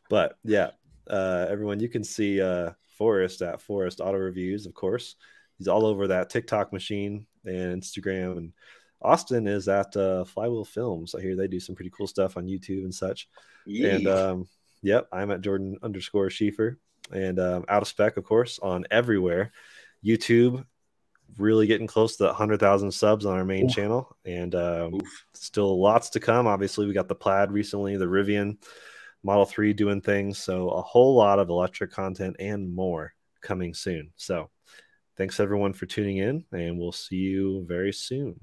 But yeah, everyone, you can see Forrest at Forrest Auto Reviews, of course. He's all over that TikTok machine and Instagram. And Austin is at Flywheel Films. I hear they do some pretty cool stuff on YouTube and such. Yeah. And yep, I'm at Jordan_Schieffer. And Out of Spec, of course, on everywhere. YouTube, really getting close to 100,000 subs on our main channel. And still lots to come. Obviously, we got the Plaid recently, the Rivian Model 3 doing things. So a whole lot of electric content and more coming soon. So thanks everyone for tuning in, and we'll see you very soon.